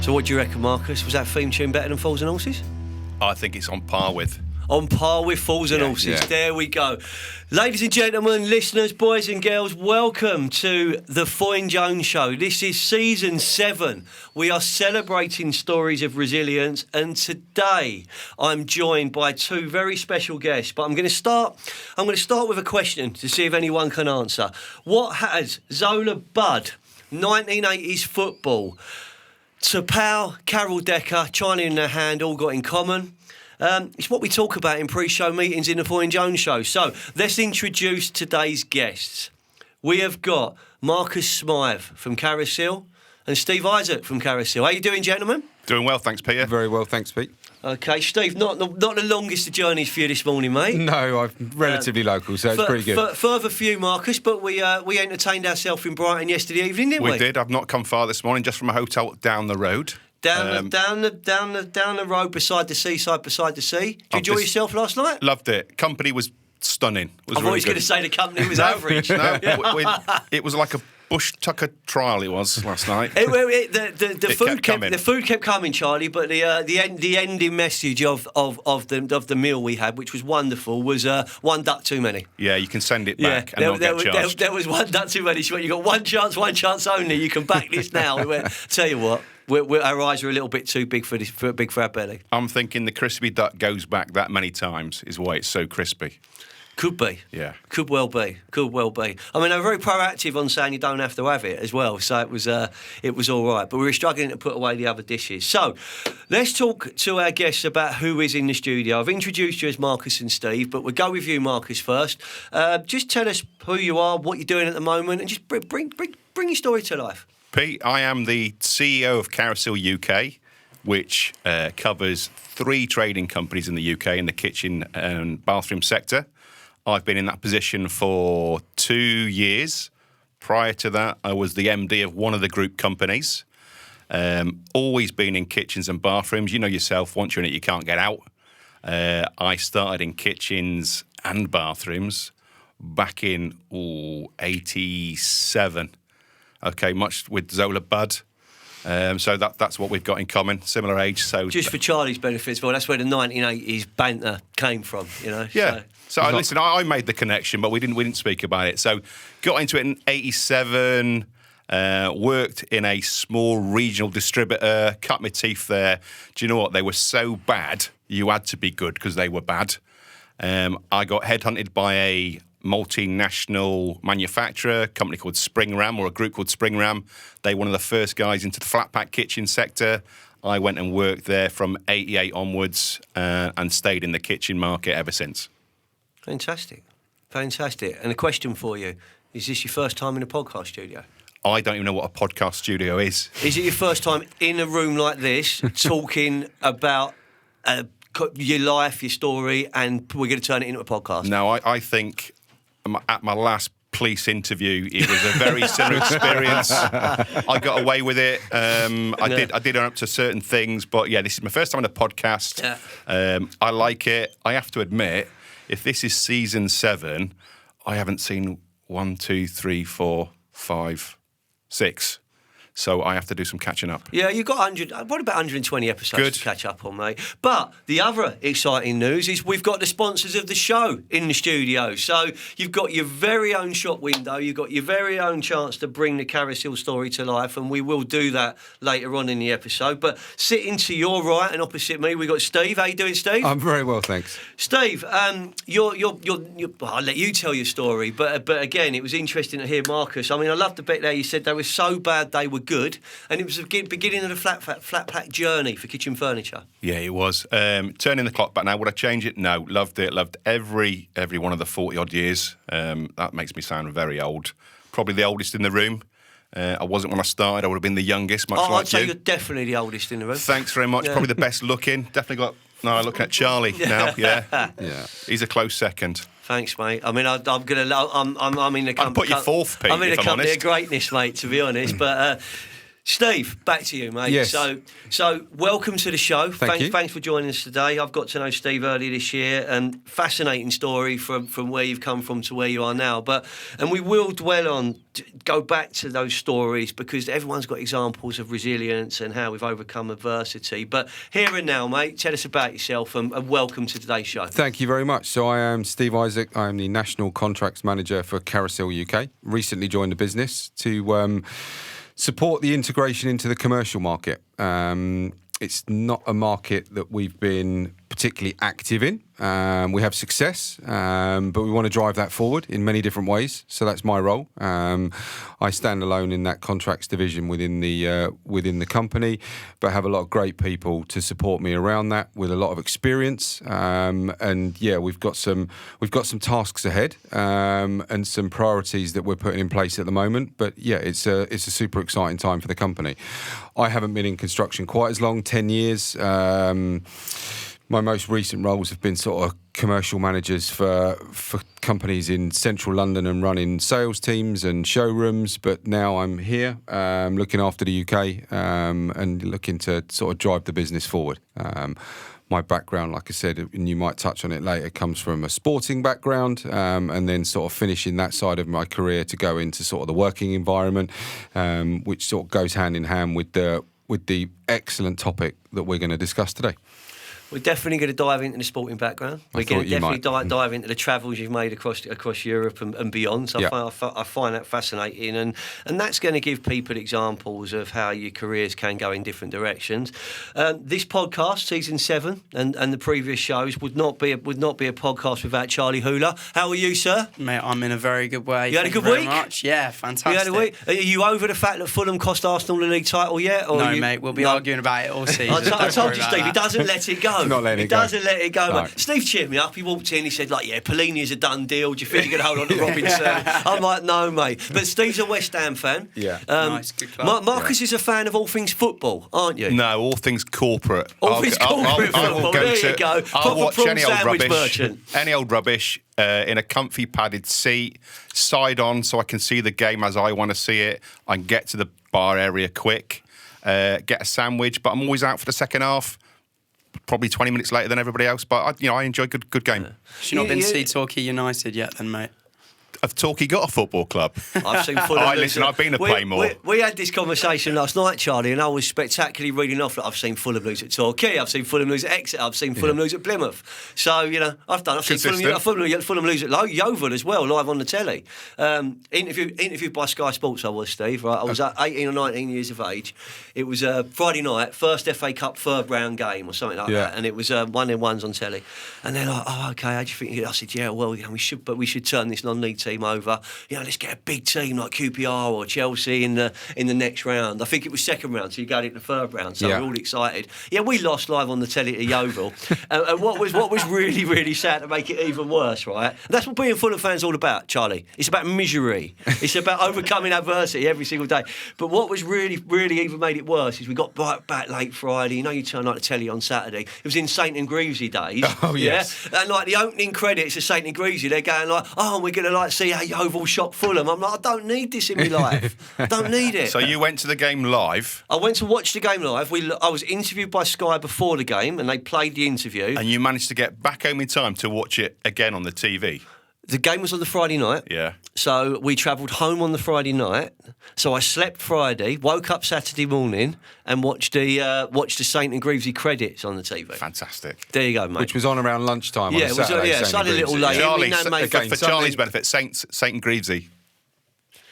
So what do you reckon, Marcus? Was that theme tune better than Fools and Horses? I think it's on par with. On par with Fools and Horses. Yeah. There we go. Ladies and gentlemen, listeners, boys and girls, welcome to the Foyne Jones Show. This is season 7. We are celebrating stories of resilience, and today I'm joined by 2 very special guests. But I'm going to start with a question to see if anyone can answer. What has Zola Budd, 1980s football, Tapau, Carol Decker, China in their hand, all got in common? It's what we talk about in pre-show meetings in the Foyne Jones Show. So let's introduce today's guests. We have got Marcus Smyth from Carousel and Steve Isaac from Carousel. How you doing, gentlemen? Doing well, thanks, Peter. Very well, thanks, Pete. Okay, Steve, not the longest of journeys for you this morning, mate. No, I'm relatively local, so it's pretty good. Further for you, Marcus, but we entertained ourselves in Brighton yesterday evening, didn't we? We did. I've not come far this morning, just from a hotel down the road. Down the road beside the seaside, beside the sea. Did you enjoy yourself last night? Loved it. Company was stunning. I thought he was going to say the company was average. No, it was like a Bush Tucker trial. It was last night. The food kept coming, Charlie. But the ending message of the meal we had, which was wonderful, was one duck too many. Yeah, you can send it back and not get charged. There was one duck too many. She went, you got one chance only. You can back this now. We went, tell you what. Our eyes are a little bit too big for our belly. I'm thinking the crispy duck goes back that many times is why it's so crispy. Could be. Yeah. Could well be. I mean, they were very proactive on saying you don't have to have it as well, so it was all right. But we were struggling to put away the other dishes. So let's talk to our guests about who is in the studio. I've introduced you as Marcus and Steve, but we'll go with you, Marcus, first. Just tell us who you are, what you're doing at the moment, and just bring your story to life. Pete, I am the CEO of Carousel UK, which covers 3 trading companies in the UK in the kitchen and bathroom sector. I've been in that position for 2 years. Prior to that, I was the MD of one of the group companies. Always been in kitchens and bathrooms. You know yourself, once you're in it, you can't get out. I started in kitchens and bathrooms back in 87. Okay, much with Zola Budd. So that's what we've got in common, similar age. So just for Charlie's benefit as well, that's where the 1980s banter came from, you know. Yeah. So listen, I made the connection, but we didn't speak about it. So got into it in 87. Worked in a small regional distributor. Cut my teeth there. Do you know what? They were so bad, you had to be good because they were bad. I got headhunted by a multinational manufacturer, a company called Spring Ram, or a group called Spring Ram. They were one of the first guys into the flat pack kitchen sector. I went and worked there from 88 onwards and stayed in the kitchen market ever since. Fantastic. And a question for you. Is this your first time in a podcast studio? I don't even know what a podcast studio is. Is it your first time in a room like this talking about your life, your story, and we're going to turn it into a podcast? No, I think at my last police interview, it was a very similar experience. I got away with it. I did own up to certain things, but yeah, this is my first time on a podcast. Yeah. I like it. I have to admit, if this is season 7, I haven't seen 1, 2, 3, 4, 5, 6. So I have to do some catching up. Yeah, you've got 100, what about 120 episodes to catch up on, mate? But the other exciting news is we've got the sponsors of the show in the studio. So you've got your very own shop window, you've got your very own chance to bring the Carousel story to life, and we will do that later on in the episode. But sitting to your right and opposite me, we've got Steve. How you doing, Steve? I'm very well, thanks. Steve, you're I'll let you tell your story, but again, it was interesting to hear Marcus. I mean, I loved the bit there you said they were so bad they were good, and it was the beginning of the flat pack journey for kitchen furniture. Yeah, it was. Turning the clock back now, would I change it? No, loved it. Loved every one of the 40-odd years. That makes me sound very old. Probably the oldest in the room. I wasn't when I started. I would have been the youngest, much like you. I'd say you're definitely the oldest in the room. Thanks very much. Yeah. Probably the best looking. Definitely got... No, looking at Charlie now. Yeah. He's a close second. Thanks, mate. I mean, I'm in the company. I'd put you fourth, Pete. I'm in the if I'm company honest. of greatness, mate. To be honest, but Steve, back to you, mate. Yes. So welcome to the show. Thank you. Thanks for joining us today. I've got to know Steve earlier this year, and fascinating story from where you've come from to where you are now. And we will go back to those stories because everyone's got examples of resilience and how we've overcome adversity. But here and now, mate, tell us about yourself and welcome to today's show. Thank you very much. So I am Steve Isaac. I am the National Contracts Manager for Carousel UK. Recently joined the business to support the integration into the commercial market. It's not a market that we've been particularly active in. We have success, but we want to drive that forward in many different ways. So that's my role. I stand alone in that contracts division within the company, but have a lot of great people to support me around that with a lot of experience. And yeah, we've got some tasks ahead and some priorities that we're putting in place at the moment. But yeah, it's a super exciting time for the company. I haven't been in construction quite as long, 10 years. My most recent roles have been sort of commercial managers for companies in central London and running sales teams and showrooms. But now I'm here looking after the UK and looking to sort of drive the business forward. My background, like I said, and you might touch on it later, comes from a sporting background and then sort of finishing that side of my career to go into sort of the working environment, which sort of goes hand in hand with the excellent topic that we're going to discuss today. We're definitely going to dive into the sporting background. We're going to definitely dive into the travels you've made across Europe and beyond. So I find that fascinating, and that's going to give people examples of how your careers can go in different directions. This podcast, season 7, and the previous shows would not be a podcast without Charlie Hooler. How are you, sir? Mate, I'm in a very good way. You had a good week? week? Much. Yeah, fantastic. You had a week? Are you over the fact that Fulham cost Arsenal the league title yet? Or no, mate. We'll be arguing about it all season. I told you, Steve. He doesn't let it go. Not letting it go. He doesn't let it go. No. But Steve cheered me up. He walked in. He said, Pelini is a done deal. Do you think you're going to hold on to Robinson? I'm like, no, mate. But Steve's a West Ham fan. Yeah. Nice, good club. Marcus is a fan of all things football, aren't you? No, all things corporate. All things corporate football. There you go. I'll watch any old rubbish. Merchant. Any old rubbish in a comfy padded seat, side on, so I can see the game as I want to see it. I can get to the bar area quick, get a sandwich, but I'm always out for the second half. Probably 20 minutes later than everybody else, but I enjoy good game. You've not been to see Torquay United yet, then, mate? Have Torquay got a football club? I've seen Fulham. I've been to Playmore. We had this conversation last night, Charlie, and I was spectacularly reading off that I've seen Fulham lose at Torquay, I've seen Fulham lose at Exeter, I've seen Fulham lose at Plymouth. So, I've seen Fulham lose at Yeovil as well, live on the telly. Interviewed by Sky Sports, I was, Steve. Right? I was 18 or 19 years of age. It was Friday night, first FA Cup third round game or something like that, and it was one in ones on telly. And they're like, "Oh, okay, how do you think?" I said, "Yeah, well, we should turn this non-league team over. Let's get a big team like QPR or Chelsea in the next round." I think it was second round, so you got it in the third round. So we're all excited. Yeah, we lost live on the telly to Yeovil, and what was really, really sad to make it even worse, right? And that's what being Fulham fans all about, Charlie. It's about misery. It's about overcoming adversity every single day. But what was really, really even made it worse is we got back late Friday. You turn like the telly on Saturday. It was in St and Grevesy days. Oh yes. Yeah? And like the opening credits of St and Grevesy, they're going like, "Oh, we're going to see how Yeovil shot Fulham." I'm like, I don't need this in my life. I don't need it. So you went to the game live? I went to watch the game live. I was interviewed by Sky before the game, and they played the interview. And you managed to get back home in time to watch it again on the TV? The game was on the Friday night. Yeah. So we travelled home on the Friday night. So I slept Friday, woke up Saturday morning, and watched the St and Grevesy credits on the TV. Fantastic. There you go, mate. Which was on around lunchtime on it a Saturday. was Saturday a little late. For Charlie's benefit, St and Grevesy.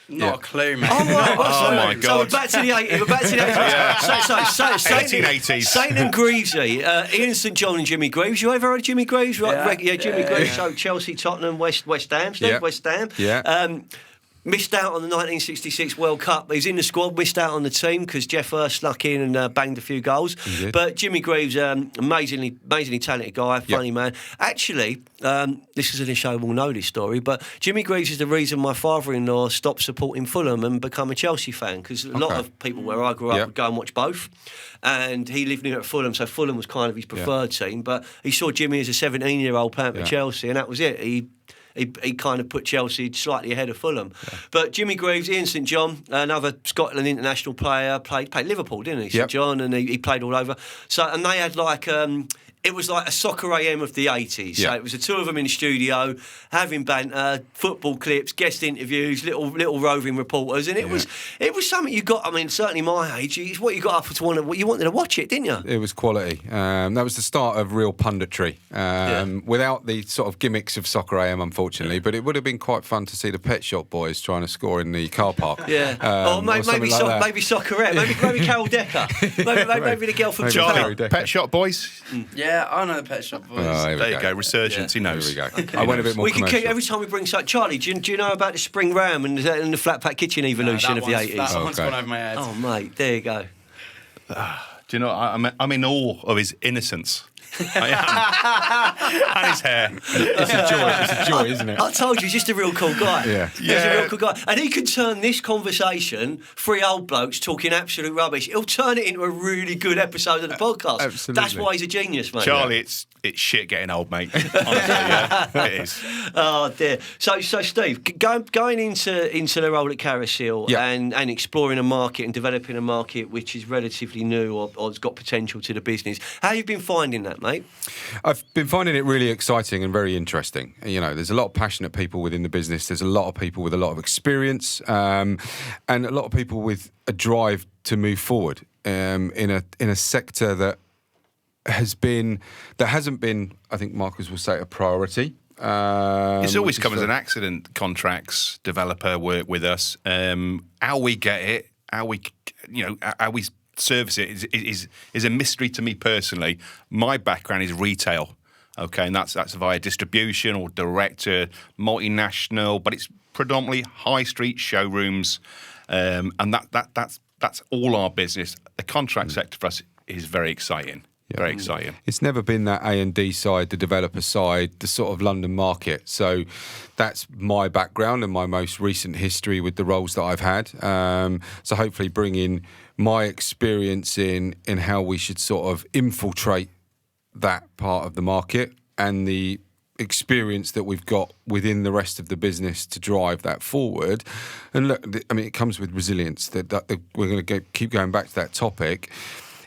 Not a clue, mate. Oh, my God. So we're back to the 80s. We're back to the 80s. So 1880s. St and Grevesy. Ian St John and Jimmy Greaves. You ever heard of Jimmy Greaves? Right? Jimmy Greaves. So Chelsea, Tottenham, West Ham. West Ham. Yeah. Missed out on the 1966 World Cup. He was in the squad, missed out on the team because Jeff Hurst snuck in and banged a few goals. But Jimmy Greaves, amazingly talented guy, funny man. Actually, this is in a show, we'll know this story, but Jimmy Greaves is the reason my father-in-law stopped supporting Fulham and become a Chelsea fan, because a lot of people where I grew up would go and watch both. And he lived near at Fulham, so Fulham was kind of his preferred team. But he saw Jimmy as a 17-year-old playing for Chelsea, and that was it. he kind of put Chelsea slightly ahead of Fulham. But Jimmy Greaves, Ian St John, another Scotland international player, played Liverpool, didn't he? St John, and he played all over. So and they had like. It was like a Soccer AM of the 80s. So it was the two of them in the studio, having banter, football clips, guest interviews, little roving reporters, and it was something you got. I mean, certainly my age, it's what you got up to what you wanted to watch it, didn't you? It was quality. That was the start of real punditry, without the sort of gimmicks of Soccer AM, unfortunately. But it would have been quite fun to see the Pet Shop Boys trying to score in the car park. Or maybe Soccer AM, maybe Carol Decker, maybe the girl from Charlie, Pet Shop Boys. Yeah, I know the Pet Shop Boys. There you go, resurgence. He knows. There we go. I went a bit more commercial. Every time we bring something, Charlie, do you know about the Spring Ram and the flat pack kitchen evolution of the 80s? That one's gone over my head. Oh, mate, there you go. Do you know, I'm in awe of his innocence. I am. And his hair. It's a joy, isn't it? I told you, he's just a real cool guy. He's a real cool guy. And he can turn this conversation, three old blokes talking absolute rubbish, he'll turn it into a really good episode of the podcast. Absolutely. That's why he's a genius, mate. Charlie, it's shit getting old, mate. Honestly, it is. Oh, dear. So Steve, going into the role at Carousel and exploring a market and developing a market which is relatively new or has got potential to the business, how have you been finding that, mate? I've been finding it really exciting and very interesting. You know, there's a lot of passionate people within the business. There's a lot of people with a lot of experience, and a lot of people with a drive to move forward in a sector that hasn't been, I think Marcus will say, a priority. It's always come as an accident. Contracts, developer work with us. How we get it, how we service it is a mystery to me personally. My background is retail, okay, and that's via distribution or direct to multinational, but it's predominantly high street showrooms, and that's all our business. The contract sector for us is very exciting. Very exciting. It's never been that A&D side, the developer side, the sort of London market. So that's my background and my most recent history with the roles that I've had. So hopefully bringing my experience in how we should sort of infiltrate that part of the market and the experience that we've got within the rest of the business to drive that forward. And look, I mean, it comes with resilience. That we're going to keep going back to that topic.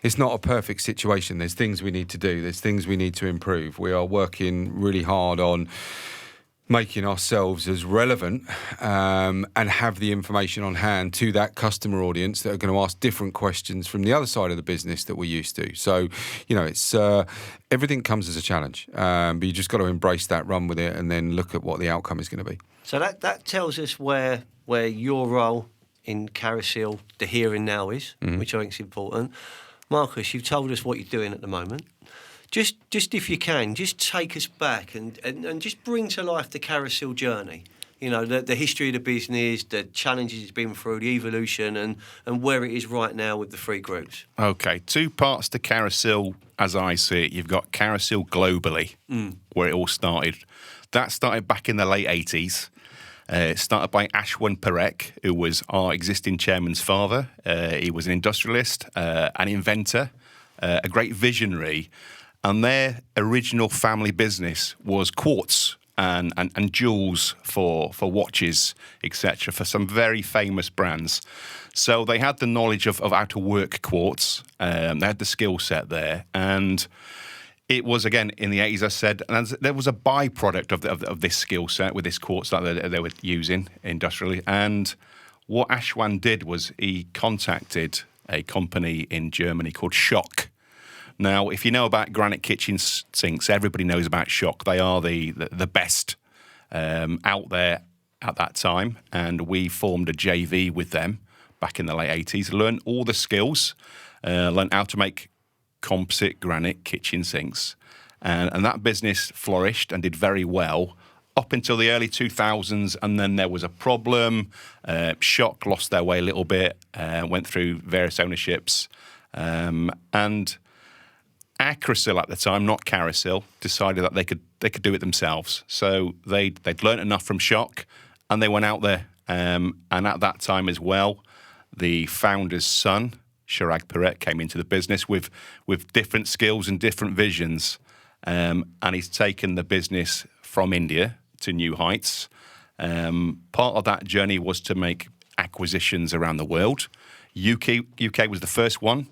It's not a perfect situation. There's things we need to do. There's things we need to improve. We are working really hard on making ourselves as relevant and have the information on hand to that customer audience that are going to ask different questions from the other side of the business that we're used to. So, you know, it's everything comes as a challenge, but you just got to embrace that, run with it, and then look at what the outcome is going to be. So that tells us where your role in Carousel, the here and now is, which I think is important. Marcus, you've told us what you're doing at the moment. Just if you can, just take us back and just bring to life the Carousel journey. You know, the history of the business, the challenges it's been through, the evolution, and where it is right now with the three groups. Okay, two parts to Carousel as I see it. You've got Carousel globally, where it all started. That started back in the late 80s. It started by Ashwin Parekh, who was our existing chairman's father. He was an industrialist, an inventor, a great visionary. And their original family business was quartz and jewels for watches, etc., for some very famous brands. So they had the knowledge of how to work quartz. They had the skill set there. And it was, again, in the 80s, I said, and there was a byproduct of this skill set with this quartz that they were using industrially. And what Ashwan did was he contacted a company in Germany called Schock. Now, if you know about granite kitchen sinks, everybody knows about Schock. They are the best out there at that time. And we formed a JV with them back in the late 80s, learned all the skills, learned how to make composite granite kitchen sinks, and that business flourished and did very well up until the early 2000s, and then there was a problem. Schock lost their way a little bit, went through various ownerships, and Carousel at the time, not Carousel, decided that they could do it themselves. So they'd learnt enough from Schock, and they went out there, and at that time as well, the founder's son, Chirag Parekh, came into the business with different skills and different visions, and he's taken the business from India to new heights. Part of that journey was to make acquisitions around the world. UK was the first one.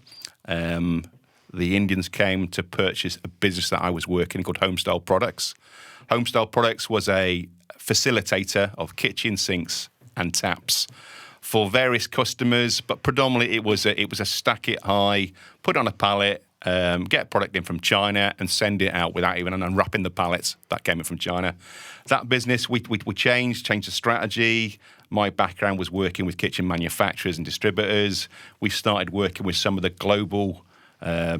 The Indians came to purchase a business that I was working in called Homestyle Products. Homestyle Products was a facilitator of kitchen sinks and taps for various customers, but predominantly it was a stack it high, put on a pallet, get product in from China and send it out without even unwrapping the pallets that came in from China. That business, we changed the strategy. My background was working with kitchen manufacturers and distributors. We started working with some of the global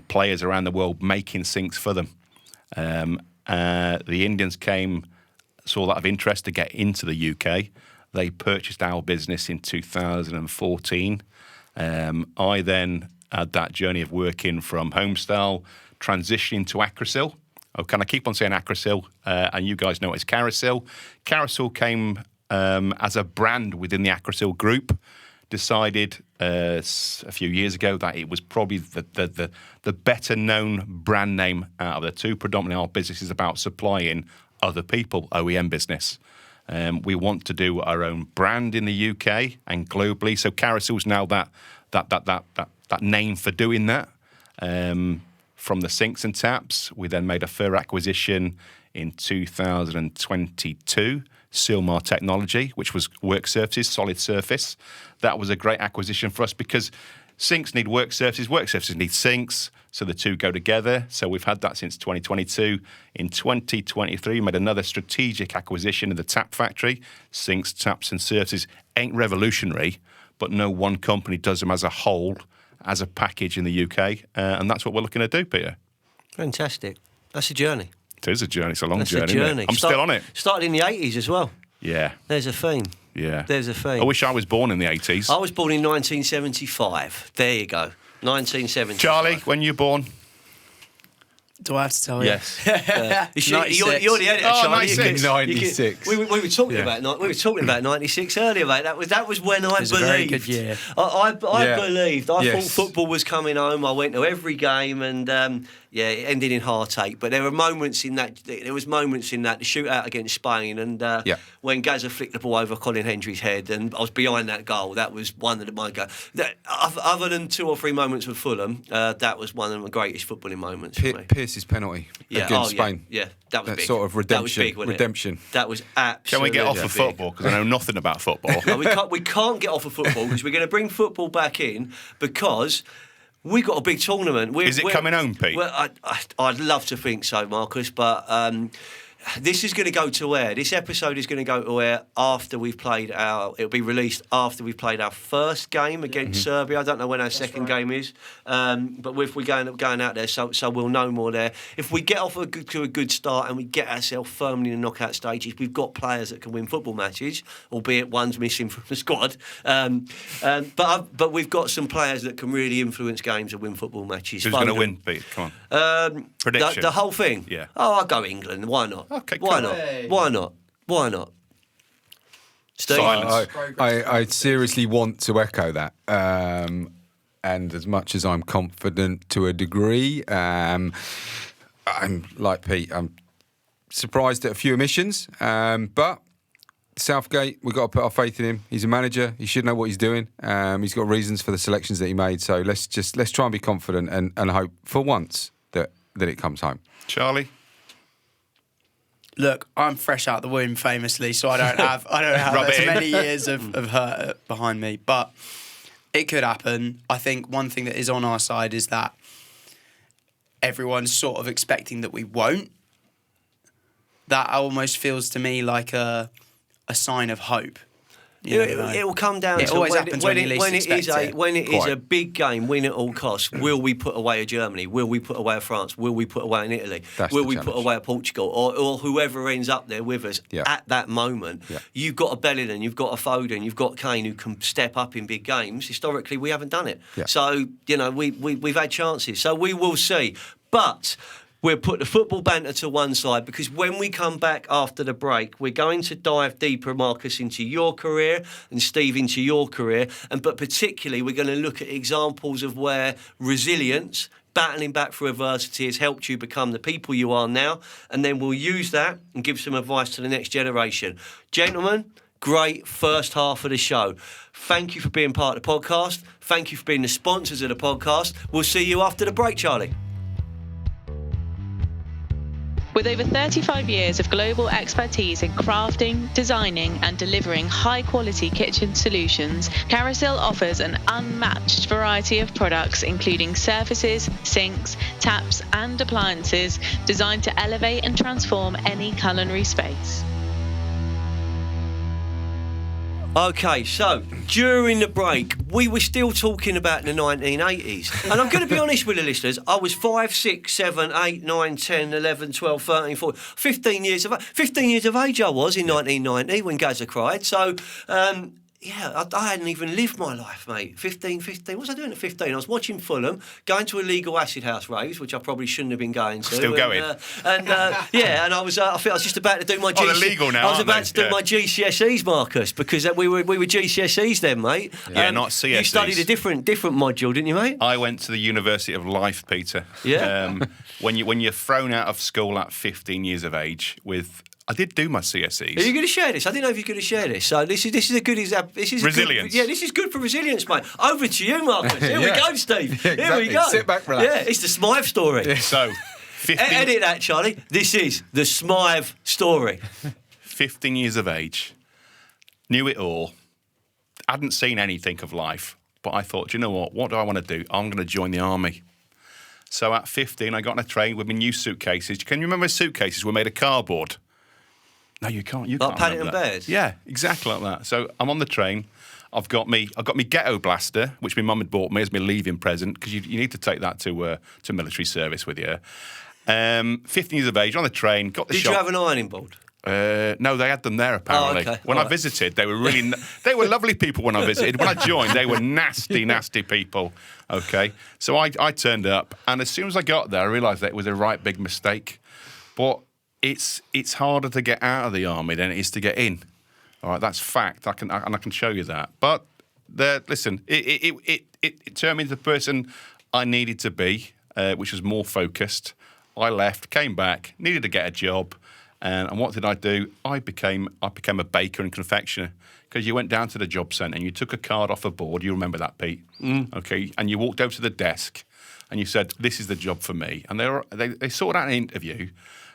players around the world making sinks for them. The Indians saw that of interest to get into the UK. They purchased our business in 2014. I then had that journey of working from Homestyle, transitioning to Acrosil. Oh, can I keep on saying Acrosil? And you guys know it's Carousel. Carousel came as a brand within the Acrosil group. Decided a few years ago that it was probably the better known brand name out of the two. Predominantly our business is about supplying other people, OEM business. We want to do our own brand in the UK and globally. So Carousel's now that name for doing that. From the sinks and taps, we then made a further acquisition in 2022, Silmar Technology, which was work surfaces, solid surface. That was a great acquisition for us because sinks need work surfaces need sinks, so the two go together. So we've had that since 2022. In 2023, we made another strategic acquisition of the tap factory. Sinks, taps and surfaces ain't revolutionary, but no one company does them as a whole, as a package in the UK, and that's what we're looking to do, Peter. Fantastic. That's a journey. It is a journey. It's a long That's journey. a journey. I'm still on it. Started in the 80s as well. Yeah. There's a theme. Yeah. There's a theme. I wish I was born in the 80s. I was born in 1975. There you go. 1975. Charlie, when you born? Do I have to tell you? Yes. You're 96. the editor, Oh, Charlie. 96. 96. We were talking about 96 earlier, mate. That was when I was believed. a very good year. I Yeah. believed. I Yes. thought football was coming home. I went to every game, and it ended in heartache. But there were moments in that. There was moments in that the shootout against Spain, and when Gazza flicked the ball over Colin Hendry's head, and I was behind that goal. That was one of my goals. Other than 2 or 3 moments with Fulham, that was one of the greatest footballing moments for me. Pierce's penalty against Spain. Yeah, that was That big. sort of redemption. That was big, wasn't it? Redemption. That was Can absolutely we get off of big. football? Because I know nothing about football. No, we can't get off of football because we're going to bring football back in because we got a big tournament. Is it coming home, Pete? Well, I'd love to think so, Marcus, but this is going to go to air. This episode is going to go to air after we've played it'll be released after we've played our first game against Serbia. I don't know when our second game is, but if we're going out there, so we'll know more there. If we get off to a good start and we get ourselves firmly in the knockout stages, we've got players that can win football matches, albeit one's missing from the squad. But we've got some players that can really influence games and win football matches. Who's going to win, Pete? Come on. Prediction. The whole thing? Yeah. Oh, I'll go England. Why not? Okay, Why cool. not? Hey. Why not? Why not? Steve? Silence. I seriously want to echo that. And as much as I'm confident to a degree, I'm like Pete, I'm surprised at a few omissions. But Southgate, we've got to put our faith in him. He's a manager. He should know what he's doing. He's got reasons for the selections that he made. So let's try and be confident and hope for once that it comes home. Charlie? Look, I'm fresh out the womb, famously, so I don't have Rub as it in. many years of hurt behind me. But it could happen. I think one thing that is on our side is that everyone's sort of expecting that we won't. That almost feels to me like a sign of hope. It will come down It to always happens when you least expect it. when it is Quite. a big game, win at all costs. Will we put away a Germany? Will we put away a France? Will we put away an Italy? That's Will the we put challenge. away a Portugal or whoever ends up there with us Yeah. at that moment? Yeah. You've got a Bellingham, you've got a Foden, you've got Kane who can step up in big games. Historically, we haven't done it. Yeah. So we've had chances. So we will see, but. We'll put the football banter to one side because when we come back after the break, we're going to dive deeper, Marcus, into your career and Steve into your career. But particularly, we're going to look at examples of where resilience, battling back through adversity has helped you become the people you are now, and then we'll use that and give some advice to the next generation. Gentlemen, great first half of the show. Thank you for being part of the podcast. Thank you for being the sponsors of the podcast. We'll see you after the break, Charlie. With over 35 years of global expertise in crafting, designing and delivering high-quality kitchen solutions, Carousel offers an unmatched variety of products including surfaces, sinks, taps and appliances designed to elevate and transform any culinary space. Okay, so during the break, we were still talking about the 1980s. And I'm going to be honest with the listeners, I was 5, 6, 7, 8, 9, 10, 11, 12, 13, 14, 15 years of age I was in 1990 when Gazza cried. So, yeah, I hadn't even lived my life, mate. 15. What was I doing at 15? I was watching Fulham, going to illegal acid house raves, which I probably shouldn't have been going to. Still going? Yeah, and I think I was just about to do my they're legal now, I was about aren't to they? do my GCSEs, Marcus, because we were GCSEs then, mate. Yeah, not CSEs. You studied a different module, didn't you, mate? I went to the University of Life, Peter. Yeah. When you're thrown out of school at 15 years of age with... I did do my CSEs. Are you going to share this? I didn't know if you're going to share this. So this is a good example. Resilience. This is good for resilience, mate. Over to you, Marcus. Here we Yeah. go, Steve. Yeah, Here we exactly. go. Sit back, relax. Yeah, it's the Smyth story. So, 15, Edit that, Charlie. This is the Smyth story. 15 years of age, knew it all, hadn't seen anything of life, but I thought, do you know what do I want to do? I'm going to join the army. So at 15, I got on a train with my new suitcases. Can you remember suitcases were made of cardboard? No, you can't. You Like can't remember Paddington that. Bears? Yeah, exactly like that. So I'm on the train. I've got me ghetto blaster, which my mum had bought me as my leaving present because you need to take that to military service with you. 15 years of age, on the train, got the Did shop. you have an ironing board? No, they had them there apparently. Oh, okay. When All I right. visited, they were really they were lovely people when I visited. When I joined, they were nasty people. Okay, so I turned up, and as soon as I got there, I realised that it was a right big mistake. But it's harder to get out of the army than it is to get in. All right, that's fact. I can show you that. But listen, it turned me into the person I needed to be, which was more focused. I left, came back, needed to get a job. And what did I do? I became a baker and confectioner because you went down to the job centre and you took a card off a board. You remember that, Pete? Okay. And you walked over to the desk and you said, "This is the job for me." And they sorted out an interview.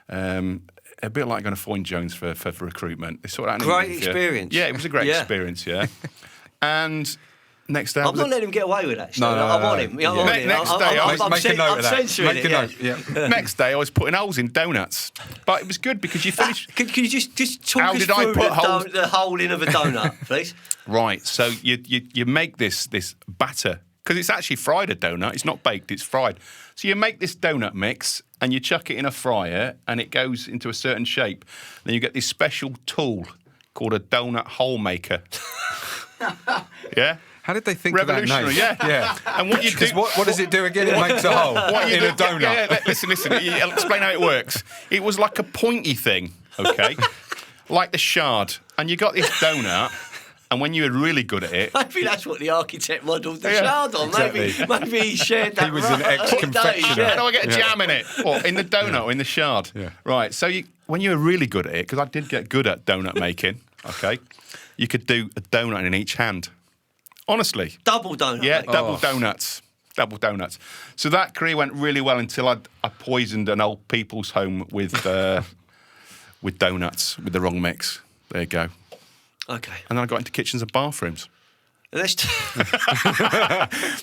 A bit like going to Foyne Jones for recruitment. They sorted out an Great interview. experience. Yeah, it was a great Yeah. experience. Yeah. And next day, I'm not letting him get away with that. Steve. No, I want no. him. Yeah. I want him. Next day, I'm Make a note of that. censoring Make it. a note. Yeah. Next day, I was putting holes in donuts, but it was good because you finished. Can you just talk How us did I through put holes- the hole in of a donut, please? Right, so you make this batter because it's actually fried a donut. It's not baked; it's fried. So you make this donut mix and you chuck it in a fryer, and it goes into a certain shape. Then you get this special tool called a donut hole maker. Yeah. How did they think of that name? Revolutionary, yeah. Yeah. And what you do? Because what does it do again? It makes a hole What you in do- a donut. Yeah, listen. I'll explain how it works. It was like a pointy thing, okay, like the shard, and you got this donut. And when you were really good at it, Maybe that's what the architect modelled the Yeah, shard on. exactly. Maybe he shared that. He was an right. ex-confectioner. Yeah. how do I get a jam in it? Or in the donut or in the shard? Yeah. Right. So when you were really good at it, because I did get good at donut making, okay, you could do a donut in each hand. Honestly. Double donut. Yeah, mate. double donuts. So that career went really well until I poisoned an old people's home with donuts with the wrong mix. There you go. Okay. And then I got into kitchens and bathrooms. Let's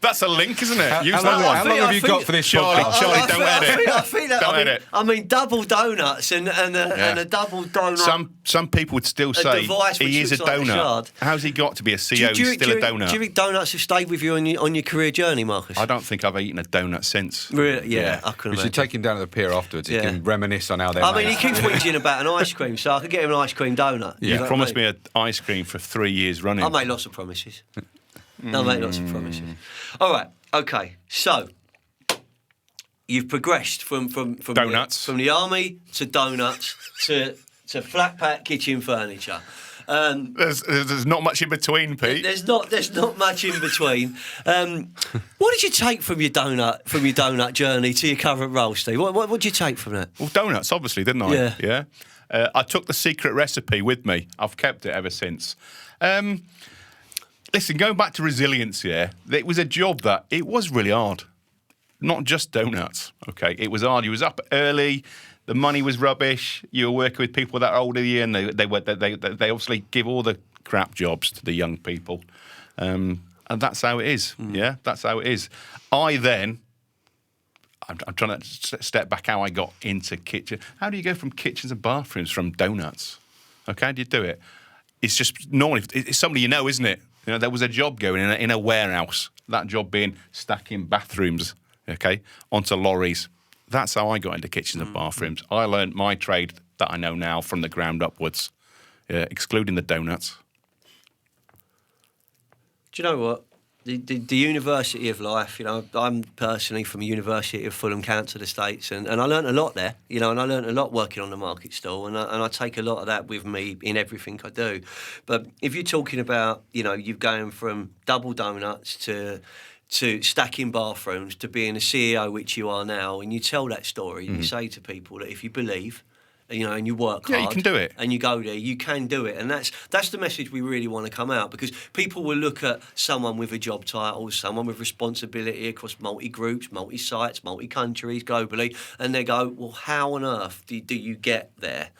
That's a link, isn't it? Use How that long, one. how long have you got for this Charlie, podcast? Charlie, don't edit. I think that. Don't edit. I mean, double donuts and a double donut. Some people would still say device which he is a looks like a donut. shard. How's he got to be a CEO? He's still a donut. Do you think donuts have stayed with you on your career journey, Marcus? I don't think I've eaten a donut since. Really? Yeah, I couldn't We should imagine. take him down to the pier afterwards. He Yeah. can reminisce on how they're I mean, he made. keeps whinging about an ice cream, so I could get him an ice cream donut. You know what promised I me mean? an ice cream for 3 years running. I made lots of promises. I made lots of promises. All right, okay. So you've progressed from Donuts. from the army to donuts to flat pack kitchen furniture. There's not much in between, Pete. There's not much in between. What did you take from your donut journey to your current role, Steve? What did you take from that? Well, donuts, obviously, didn't I? Yeah. I took the secret recipe with me. I've kept it ever since. Listen, going back to resilience, it was a job that it was really hard. Not just donuts, okay? It was hard. You was up early. The money was rubbish. You were working with people that are older than you, and they obviously give all the crap jobs to the young people, and that's how it is. Yeah, that's how it is. I'm trying to step back. How I got into kitchen. How do you go from kitchens and bathrooms from donuts? Okay, how do you do it? It's just normally it's somebody you know, isn't it? You know, there was a job going in a warehouse. That job being stacking bathrooms, okay, onto lorries. That's how I got into kitchens and bathrooms. I learned my trade that I know now from the ground upwards, excluding the donuts. Do you know what? The University of Life, you know, I'm personally from the University of Fulham Council Estates, and I learnt a lot there, you know, and I learnt a lot working on the market stall, and I take a lot of that with me in everything I do. But if you're talking about, you know, you're going from double donuts to stacking bathrooms to being a CEO, which you are now, and you tell that story, and you say to people that if you believe, you know, and you work hard, you can do it, and you go there, you can do it, and that's the message we really want to come out, because people will look at someone with a job title, someone with responsibility across multi-groups, multi-sites, multi-countries, globally, and they go, well, how on earth do you get there?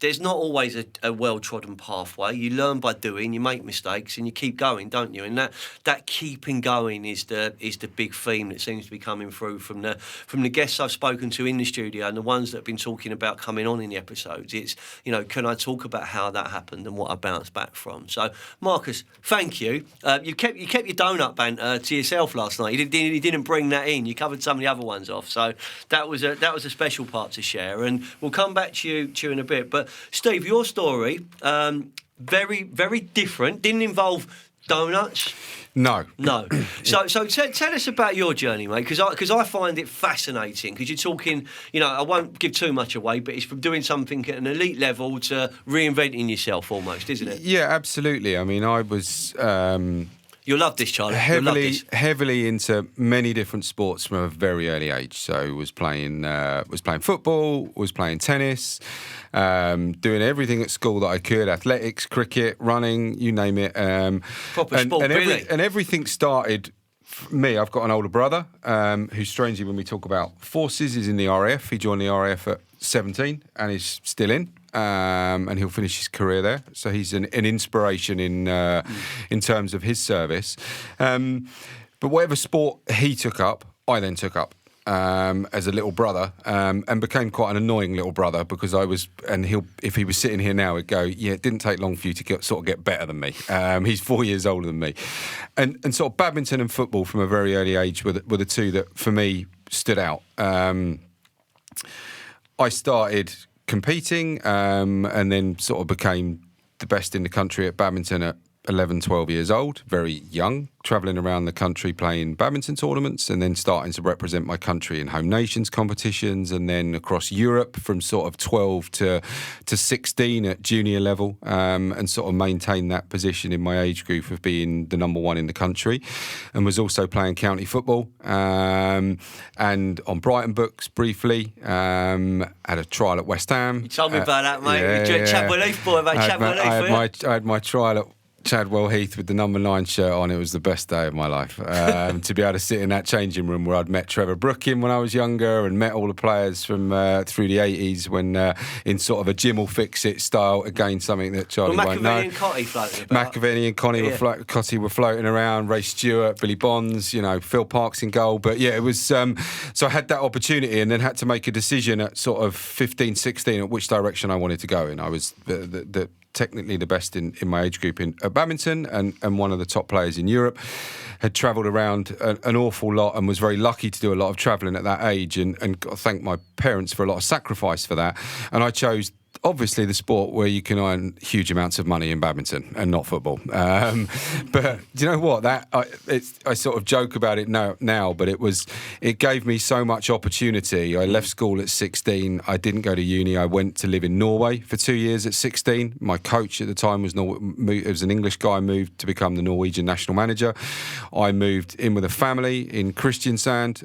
There's not always a well-trodden pathway. You learn by doing, you make mistakes, and you keep going, don't you? And that keeping going is the big theme that seems to be coming through from the guests I've spoken to in the studio and the ones that have been talking about coming on in the episodes. It's, you know, can I talk about how that happened and what I bounced back from? So, Marcus, thank you. You kept your donut banter to yourself last night. You didn't bring that in. You covered some of the other ones off. So that was a special part to share. And we'll come back to you in a bit. But Steve, your story, very, very different. Didn't involve donuts. No. So tell us about your journey, mate, because I find it fascinating. Because you're talking, you know, I won't give too much away, but it's from doing something at an elite level to reinventing yourself, almost, isn't it? Yeah, absolutely. I mean, I was. You'll love this, Charlie. You'll love this. Heavily into many different sports from a very early age. So was playing football, was playing tennis, doing everything at school that I could: athletics, cricket, running, you name it. Proper sport, really. And everything started. Me, I've got an older brother who, strangely, when we talk about forces, is in the RAF. He joined the RAF at 17 and is still in. And he'll finish his career there. So he's an inspiration in terms of his service. But whatever sport he took up, I then took up as a little brother, and became quite an annoying little brother because I was. And if he was sitting here now, he'd go, "Yeah, it didn't take long for you to get better than me." He's 4 years older than me, and sort of badminton and football from a very early age were the two that for me stood out. I started competing and then sort of became the best in the country at badminton at 11, 12 years old, very young, travelling around the country playing badminton tournaments and then starting to represent my country in home nations competitions and then across Europe from sort of 12 to 16 at junior level, and sort of maintained that position in my age group of being the number one in the country, and was also playing county football and on Brighton books briefly, had a trial at West Ham. You told me about that, mate. You're a Chadwell Heath boy, mate. I had my trial at Chadwell Heath with the number 9 shirt on. It was the best day of my life. To be able to sit in that changing room where I'd met Trevor Brooking when I was younger and met all the players from through the 80s when in sort of a Jim will fix it style, again something that Charlie won't know. McAvenny and Cotty floating about. McAvenny and Cotty were floating around, Ray Stewart, Billy Bonds, you know, Phil Parkes in goal. But yeah, it was, so I had that opportunity and then had to make a decision at sort of 15, 16 at which direction I wanted to go in. I was technically the best in my age group at badminton and one of the top players in Europe. Had travelled around an awful lot and was very lucky to do a lot of travelling at that age and got to thank my parents for a lot of sacrifice for that. And I chose obviously the sport where you can earn huge amounts of money in badminton and not football. But do you know what? I sort of joke about it now, but it gave me so much opportunity. I left school at 16. I didn't go to uni. I went to live in Norway for 2 years at 16. My coach at the time was an English guy, moved to become the Norwegian national manager. I moved in with a family in Kristiansand,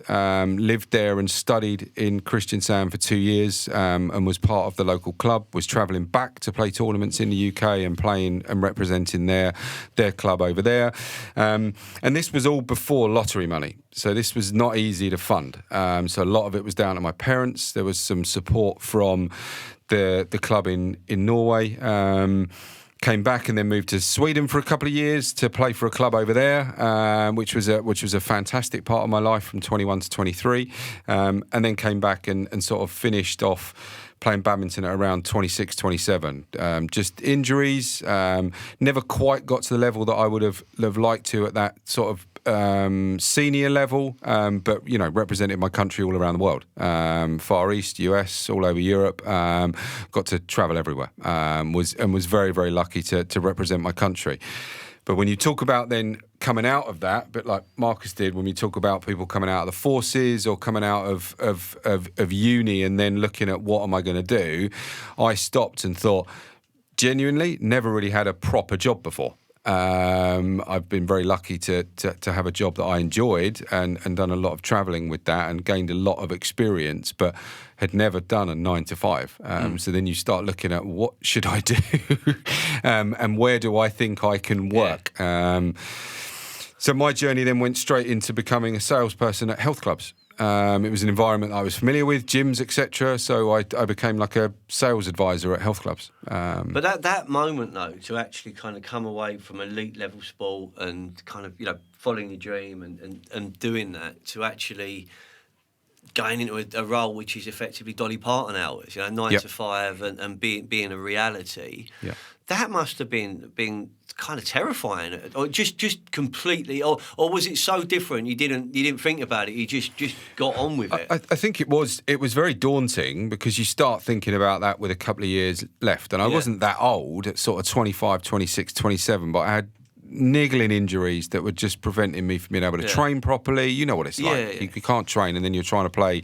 lived there and studied in Kristiansand for 2 years, and was part of the local club. Was travelling back to play tournaments in the UK and playing and representing their club over there. And this was all before lottery money. So this was not easy to fund. So a lot of it was down to my parents. There was some support from the club in Norway. Came back and then moved to Sweden for a couple of years to play for a club over there, which was a fantastic part of my life from 21 to 23, and then came back and sort of finished off playing badminton at around 26, 27. Just injuries, never quite got to the level that I would have liked to at that sort of senior level, but represented my country all around the world, Far East, US, all over Europe. Got to travel everywhere. Was very, very lucky to represent my country. But when you talk about then coming out of that, a bit like Marcus did, when we talk about people coming out of the forces or coming out of uni and then looking at what am I going to do, I stopped and thought, genuinely, never really had a proper job before. I've been very lucky to have a job that I enjoyed and done a lot of travelling with that and gained a lot of experience, but had never done a 9 to 5. So then you start looking at what should I do and where do I think I can work. So my journey then went straight into becoming a salesperson at health clubs. It was an environment that I was familiar with, gyms, etc. So I became like a sales advisor at health clubs. But at that moment, though, to actually kind of come away from elite level sport and kind of following your dream and doing that, to actually going into a role which is effectively Dolly Parton hours, 9 to 5, and being a reality. Yeah. That must have been kind of terrifying, or just completely, or was it so different you didn't think about it, you just got on with it? I think it was very daunting because you start thinking about that with a couple of years left, and I wasn't that old, at sort of 25, 26, 27, but I had niggling injuries that were just preventing me from being able to train properly. You know what it's like. You can't train, and then you're trying to play.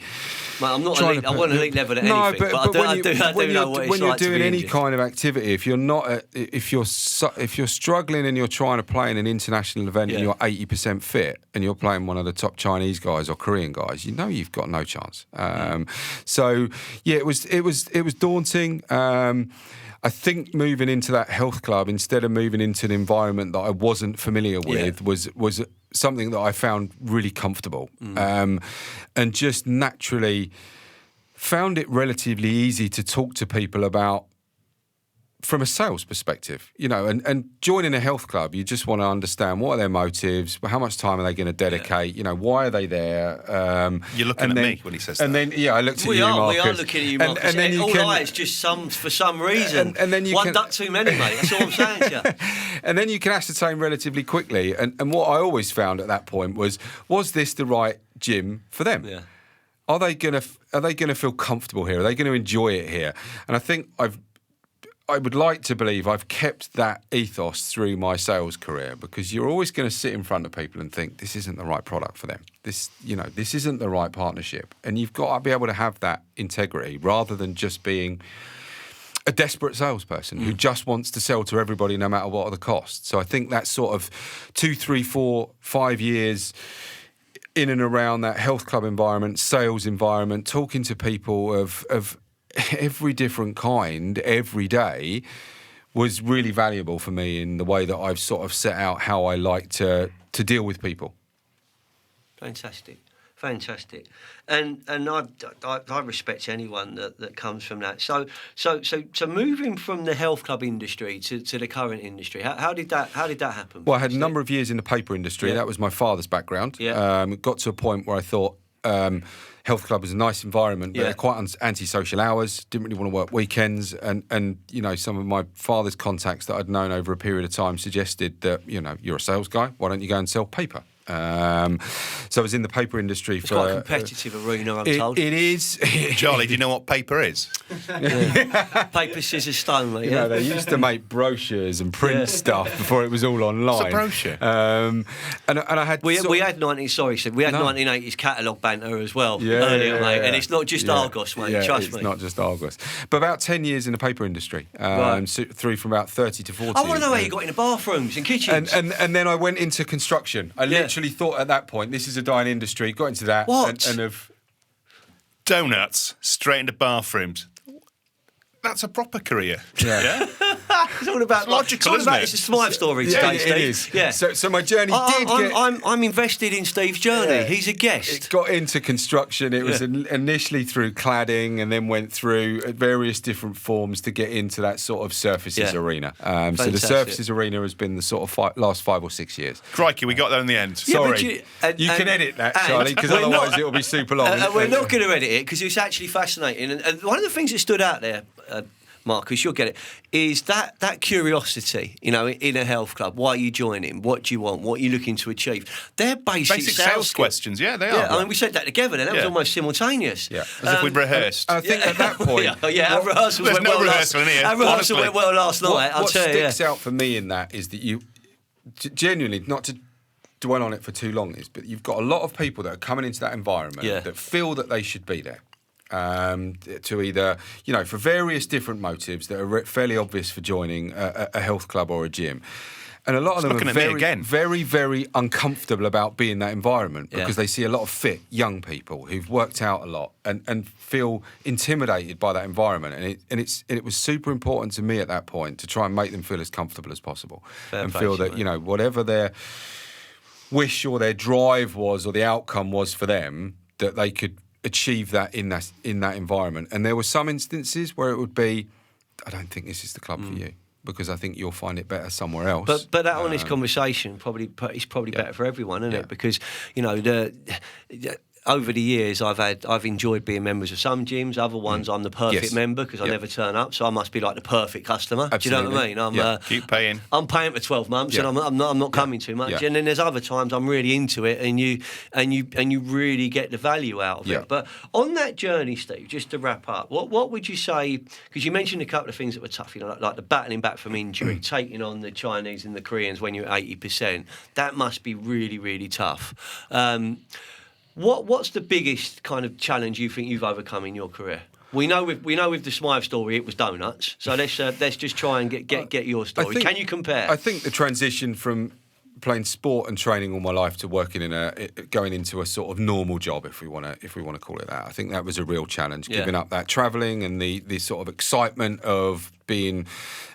Mate, I'm not elite. I wasn't elite level at anything, but I do know what it's like. When you're doing any kind of activity, if you're struggling and you're trying to play in an international event and you're 80% fit and you're playing one of the top Chinese guys or Korean guys, you've got no chance. So it was daunting. I think moving into that health club instead of moving into an environment that I wasn't familiar with was something that I found really comfortable, and just naturally found it relatively easy to talk to people about from a sales perspective, and joining a health club, you just want to understand what are their motives, how much time are they going to dedicate, why are they there? You're looking at me when he says that. And then, I looked at you, Marcus. We are looking at you, Marcus. And then it's just for some reason. And then one duck too many, mate. That's all I'm saying to you. And then you can ascertain relatively quickly. And what I always found at that point was this the right gym for them? Yeah. Are they going to feel comfortable here? Are they going to enjoy it here? And I think I would like to believe I've kept that ethos through my sales career, because you're always going to sit in front of people and think, this isn't the right product for them. This isn't the right partnership. And you've got to be able to have that integrity rather than just being a desperate salesperson who just wants to sell to everybody no matter what are the costs. So I think that sort of 2, 3, 4, 5 years in and around that health club environment, sales environment, talking to people of every different kind every day was really valuable for me in the way that I've sort of set out how I like to deal with people. Fantastic. And I respect anyone that comes from that. So moving from the health club industry to the current industry, how did that happen? Well, I had a number of years in the paper industry. That was my father's background. It got to a point where I thought health club was a nice environment, but they're quite anti-social hours, didn't really want to work weekends, and some of my father's contacts that I'd known over a period of time suggested that, you're a sales guy, why don't you go and sell paper? So I was in the paper industry It's for quite a competitive arena, I'm told. It is. Charlie, do you know what paper is? Paper, scissors, stone, mate. You Yeah. know, they used to make brochures and print stuff before it was all online. What's a brochure? And I had We sort had of- 1980s catalogue banter as well Yeah, earlier, yeah, mate, yeah. and it's not just Yeah. Argos, mate. Yeah, Trust it's me. not just Argos. But about 10 years in the paper industry, Right. through from about 30 to 40. I want to know how you got into bathrooms and kitchens. And then I went into construction. I Yeah. literally thought at that point, this is a dying industry. Got into that. What? And have Donuts, straight into bathrooms. That's a proper career. Yeah. It's all about logical, it's all about isn't it? it's a Smyth story yeah, today, it Steve. is. Yeah. So my journey did get. I'm invested in Steve's journey. Yeah. He's a guest. It got into construction. It was Yeah. initially through cladding, and then went through various different forms to get into that sort of surfaces Yeah. arena. So the Fantastic. surfaces arena has been the sort of last 5 or 6 years. Crikey, we got there in the end. Yeah, but Sorry, you- you can edit that, and Charlie, because we're otherwise not- it'll be super long. We're not going to edit it because it's actually fascinating. And one of the things that stood out there, Marcus, you'll get it, is that curiosity, you know, in a health club. Why are you joining? What do you want? What are you looking to achieve? They're basic Sales skills. questions, yeah, they Yeah, are. I mean, we said that together then. That was Yeah. almost simultaneous. Yeah. As if we'd rehearsed. I think at that point, Our rehearsals There's went no well rehearsal in here, Our rehearsal honestly. went well last night, I'll what tell you. sticks out for me in that is that you genuinely, not to dwell on it for too long, but you've got a lot of people that are coming into that environment Yeah. that feel that they should be there. To either, you know, for various different motives that are fairly obvious for joining a health club or a gym. And a lot of them looking are at me very, again. very, very uncomfortable about being in that environment because Yeah. they see a lot of fit young people who've worked out a lot and feel intimidated by that environment. And it was super important to me at that point to try and make them feel as comfortable as possible Fair and play feel to you, that, mate. you know, whatever their wish or their drive was or the outcome was for them, that they could achieve that in that environment. And there were some instances where it would be, I don't think this is the club for you because I think you'll find it better somewhere else. But that honest conversation is probably better for everyone, isn't Yeah. it? Because you know over the years I've enjoyed being members of some gyms. Other ones I'm the perfect Yes. member because I Yeah. never turn up, so I must be like the perfect customer. Do you know what I Absolutely. mean? I'm Yeah. Keep paying. I'm paying for 12 months Yeah. and I'm not coming too much. Yeah. And then there's other times I'm really into it and you really get the value out of Yeah. it. But on that journey, Steve, just to wrap up, what would you say? Because you mentioned a couple of things that were tough, you know, like the battling back from injury, taking on the Chinese and the Koreans when you're at 80%. That must be really, really tough. What's the biggest kind of challenge you think you've overcome in your career? We know with the Smyth story it was donuts. So let's just try and get your story. Can you compare? I think the transition from playing sport and training all my life to working going into a sort of normal job, if we want to call it that. I think that was a real challenge, Yeah. giving up that travelling and the sort of excitement of being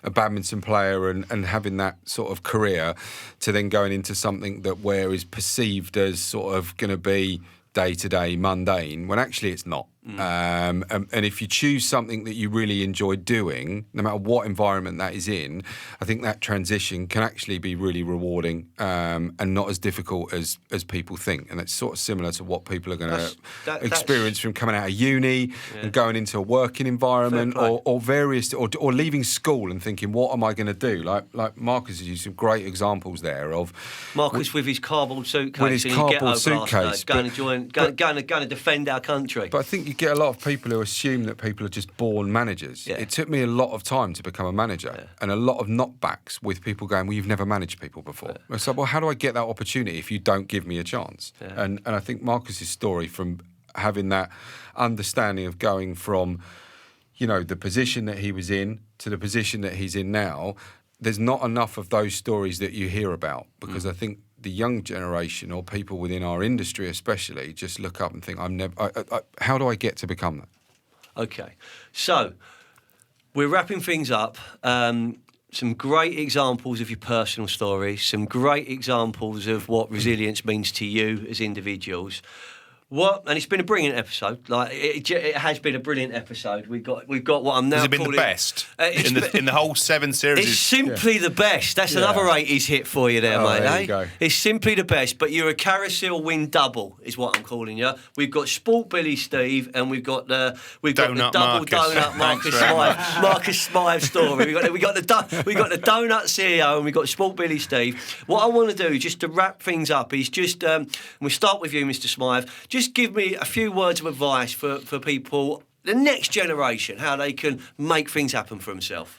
a badminton player and having that sort of career to then going into something where is perceived as sort of going to be day-to-day mundane when actually it's not. And if you choose something that you really enjoy doing, no matter what environment that is in, I think that transition can actually be really rewarding and not as difficult as people think. And it's sort of similar to what people are going to experience from coming out of uni and going into a working environment Fair play. or various or leaving school and thinking, what am I going to do? Like Marcus has used some great examples there of Marcus with his cardboard suitcase With his and cardboard his ghetto suitcase, blasters, going to defend our country. But I think you get a lot of people who assume that people are just born managers. Yeah. It took me a lot of time to become a manager and a lot of knockbacks with people going, well, you've never managed people before. It's like, well, how do I get that opportunity if you don't give me a chance? Yeah. And I think Marcus's story from having that understanding of going from, you know, the position that he was in to the position that he's in now, there's not enough of those stories that you hear about because I think the young generation or people within our industry especially just look up and think, how do I get to become that? Okay, so we're wrapping things up. Some great examples of your personal stories, some great examples of what resilience means to you as individuals. What? And it's been a brilliant episode. Like it has been a brilliant episode. We've got what I'm now. Has it been the calling, best in the whole 7 series? It's simply the best. That's another 80s hit for you there, mate. There you go. It's simply the best. But you're a carousel win double, is what I'm calling you. We've got Sport Billy Steve, and we've got the double Marcus. donut Marcus Thanks very much. Smyth. Marcus Smyth story. We got the donut CEO, and we've got Sport Billy Steve. What I want to do, just to wrap things up, is just we'll start with you, Mr. Smyth. Just give me a few words of advice for people, the next generation, how they can make things happen for themselves.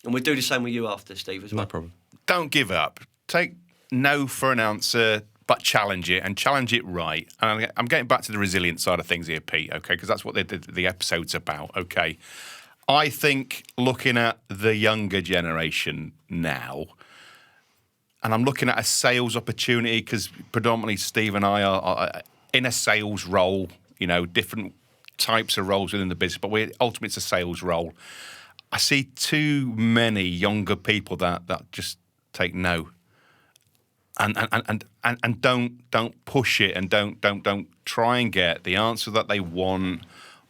And we'll do the same with you after, Steve, as well. No problem. Don't give up. Take no for an answer, but challenge it, and challenge it right. And I'm getting back to the resilient side of things here, Pete, okay, because that's what the episode's about, okay. I think looking at the younger generation now, and I'm looking at a sales opportunity, because predominantly Steve and I are in a sales role, you know, different types of roles within the business, but ultimately it's a sales role. I see too many younger people that just take no, and don't push it, and don't try and get the answer that they want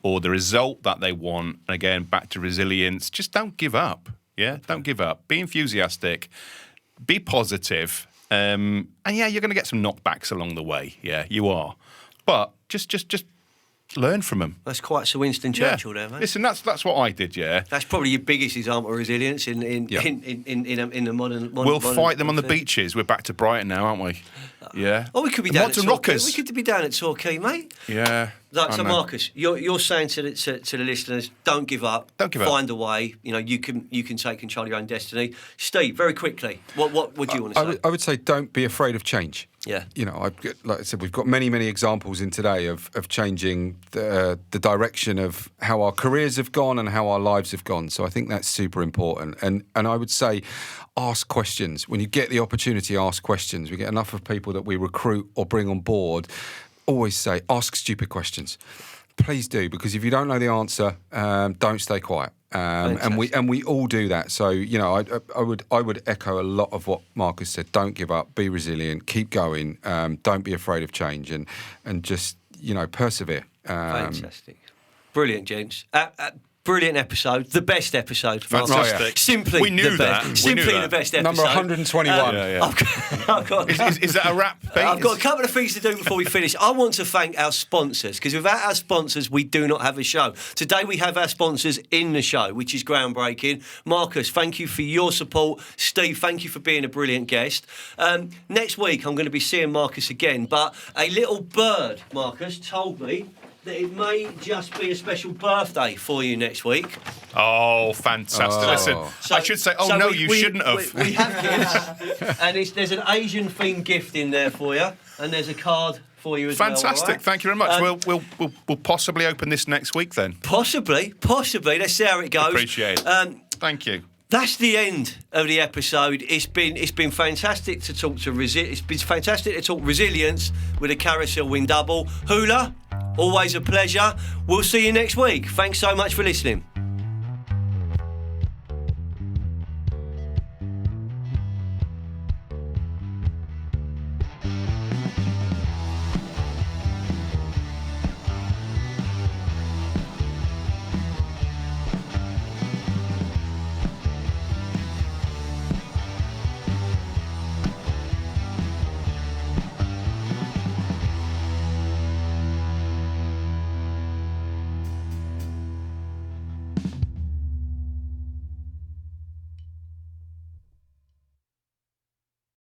or the result that they want. And again, back to resilience. Just don't give up. Yeah, don't give up. Be enthusiastic. Be positive. And yeah, you're going to get some knockbacks along the way. Yeah, you are. But just learn from them. That's quite Sir Winston Churchill there, mate. Listen, that's what I did, yeah. That's probably your biggest example of resilience in the modern. We'll fight them on the beaches. We're back to Brighton now, aren't we? Yeah. Or we could be The down Mods at and Torquay. Rockers. We could be down at Torquay, mate. Yeah. So Marcus, you're saying to the listeners, don't give up. Don't give up. Find a way. You know, you can take control of your own destiny. Steve, very quickly, what would you want to say? I would say don't be afraid of change. Yeah. You know, like I said, we've got many examples in today of changing the direction of how our careers have gone and how our lives have gone. So I think that's super important. And I would say ask questions. When you get the opportunity, ask questions. We get enough of people that we recruit or bring on board. Always say, ask stupid questions. Please do, because if you don't know the answer, don't stay quiet. And we all do that. So, you know, I would echo a lot of what Marcus said. Don't give up. Be resilient. Keep going. Don't be afraid of change, and just, you know, persevere. Fantastic, brilliant, gents. Brilliant episode, the best episode. Fantastic. Simply We knew the that. best. We Simply knew the that. best episode. Number 121. I've got, Is that a wrap, Pete? I've got a couple of things to do before we finish. I want to thank our sponsors, because without our sponsors, we do not have a show. Today we have our sponsors in the show, which is groundbreaking. Marcus, thank you for your support. Steve, thank you for being a brilliant guest. Next week, I'm going to be seeing Marcus again, but a little bird, Marcus, told me that it may just be a special birthday for you next week. Oh, fantastic. Listen, I should say, you shouldn't have. We have gifts, and there's an Asian-themed gift in there for you, and there's a card for you as well. Fantastic. All right? Thank you very much. We'll possibly open this next week then. Possibly. Let's see how it goes. Appreciate it. Thank you. That's the end of the episode. It's been fantastic to talk to It's been fantastic to talk resilience with a carousel win double. Hula, always a pleasure. We'll see you next week. Thanks so much for listening.